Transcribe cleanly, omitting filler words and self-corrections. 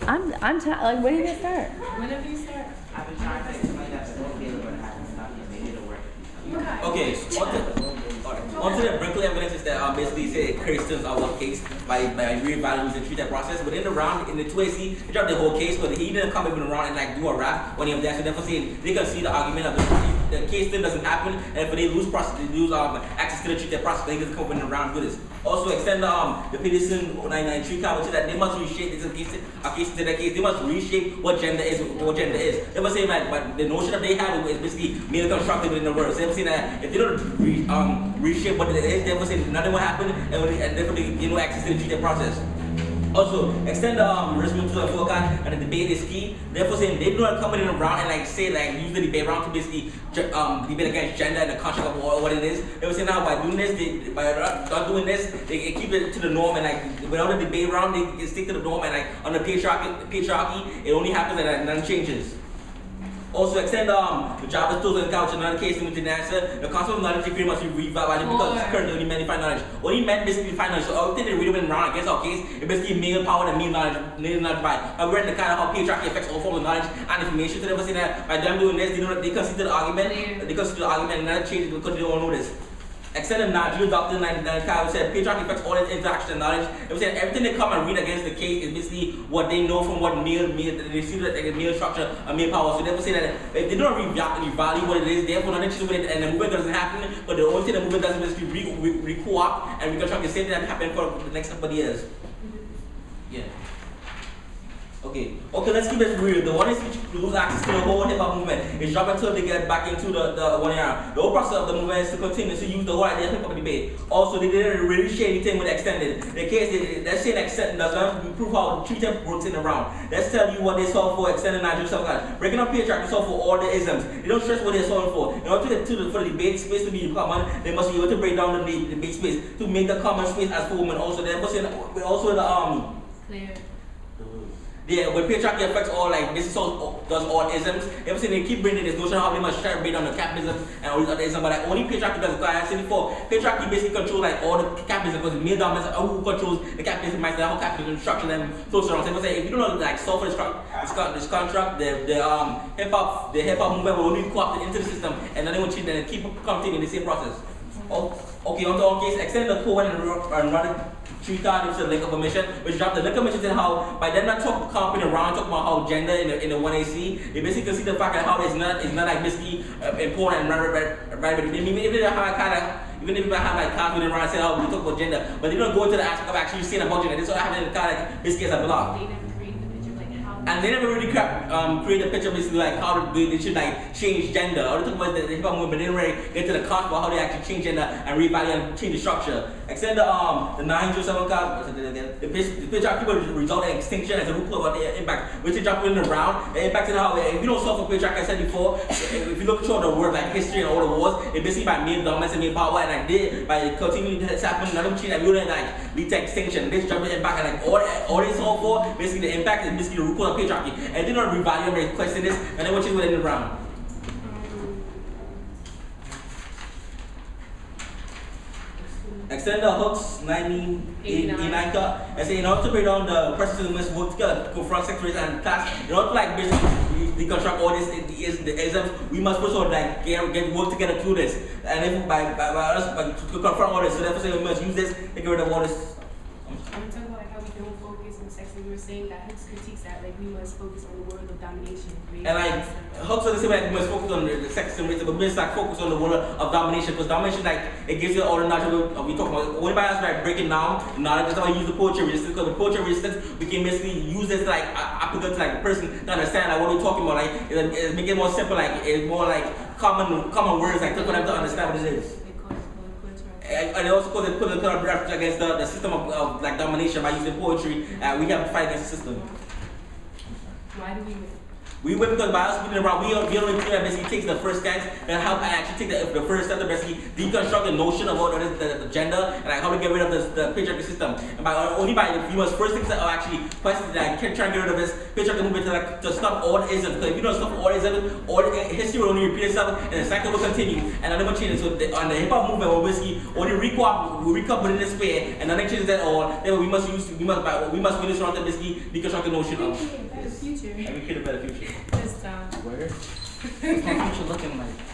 I'm like, when did it start? Whenever you start. I've been trying to explain that to Locator, but I haven't stopped yet. Maybe it'll work. Okay, onto the Brinkley evidence is that basically say Christians are what case by reevaluating the treat that process. But in the round, in the 2AC, they dropped the whole case, but he didn't come even around and like do a rap when he was there. So therefore saying they can see the argument of the case still doesn't happen, and if they lose process, they lose access to the treat that process, they can come in around with this. Also extend the Peterson 993 count, which is that they must reshape this case to the case. They must reshape what gender is. They must say like, but the notion that they have is basically male constructed within the word. So they must say that if they don't reshape what it is, they must say nothing will happen, and therefore they get no access to the treated process. Also, extend the resolution to the forecast and the debate is key. Therefore, saying they do not come in around and like say like use the debate round to basically debate against gender and the construct of what it is. They will say now by doing this, by not doing this, they keep it to the norm and like without the debate round, they stick to the norm and like on the patriarchy, it only happens and like, none changes. Also extend the Java's tools and couch in another case in the answer. The concept of knowledge degree must be revalued because it's currently only men define knowledge. Only men basically define knowledge. So everything they really went around against our case, it basically male power and male knowledge by. We're in the kind of how patriarchy affects all forms of knowledge and information. So they were saying that by them doing this, they consider the argument, and not change it because they don't know this. Except in Nigerian Doctrine 1995 said patriarchy affects all its interaction and knowledge. It was saying everything they come and read against the case is basically what they know from what male they see that like a male structure, a male power. So they will say that if they don't revalue what it is, therefore nothing changes with it and the movement doesn't happen, but the only thing the movement does is basically re-co-opt and reconstruct the same thing that happened for the next couple of years. Yeah. Okay, let's keep it real. The one is to lose access to the whole hip-hop movement is drop until they get back into the 1 year. The whole process of the movement is to continue to use the whole idea of hip-hop debate. Also, they didn't really share anything with extended. The case, let's say extended does not prove how the treated works in the round. Let's tell you what they solve for extended Nigerian self-guide. Breaking up patriarchy to solve for all the isms. They don't stress what they're solving for. In order to get for the debate space to be common, they must be able to break down the debate space to make the common space as for women. Also, they're also the Clear. Yeah, when patriarchy affects all, like, this does all isms, ever since they keep bringing this notion of how they must try to break down the capitalism and all these other isms, but like, only patriarchy does it. Like I said before, patriarchy basically controls like all the capitalism because the male dominance who controls the capitalism mindset, how capitalism structure them flows around. So if you don't like solve for this construct, the hip hop movement will only be co-opted into the system and then they will cheat and keep continuing the same process. Okay, on to our case, extend the Cohen and Roddick treat card into the link of omission, which dropped the link of omission in how by them not talking around talking about how gender in the 1AC, they basically see the fact that how it's not like basically important and right. Even if they have even if people have like cars within around saying how we talk about gender, but they don't go into the aspect of actually saying about gender. This is what happened in the car like basically as a blog. And they never really create a picture basically like how they should like change gender. All they talk about the hip hop movement, but they didn't really get to the concept about how they actually change gender and revalue and change the structure. Extend the 907 card, the patriarchy people result in extinction as a root cause of the impact, which is dropping in the round. The impact is how if you don't solve for patriarchy, I said before, if you look through the word like history and all the wars, it basically by male dominance and male power and like they by continuing to happen, another change that wouldn't like lead to extinction. This dropping impact and like all they solve for, basically the impact is basically the root cause of patriarchy. And they don't revalue and question this, and then what you within the round. Extend the hooks 1989 cut and say in order to break down the persons who must work together to confront sex, race, and class, in order to like basically deconstruct all this the isms, we must first of all like get work together through this. And if by us to confront all this, so therefore say we must use this to get rid of all this. I'm talking about like how we don't focus on sex, and we were saying that Hooks critiques that like we must focus on the world of domination. And like Hooks doesn't say like we must focus on the sex and race, but we must like focus on the world of domination because domination like it gives you all the knowledge we talk about. When by us like breaking down knowledge, that's why we use the poetry resistance because with poetry resistance we can basically use this like applicant to like a person to understand like what we're talking about. Like it's make it more simple, like it's more like common words like for them to understand what it is. And it also put a reference against the system of like domination by using poetry. We have to fight against the system. Why do we win? We win because by us being around, we are the only team that basically takes the first stance and help and actually take the first step to basically deconstruct the notion of what the gender and like how to get rid of the patriarchal system. And only by the females first things that are actually questions that can try and get rid of this patriarchal movement to stop all isms. Because if you don't stop all isms, all history will only repeat itself and the cycle will continue and nothing will change. So on the hip hop movement, we'll basically only recap within this sphere and nothing changes at all. Then we must win this round to basically deconstruct the notion of Better future. and we create a better future. Just Where? What's my future looking like?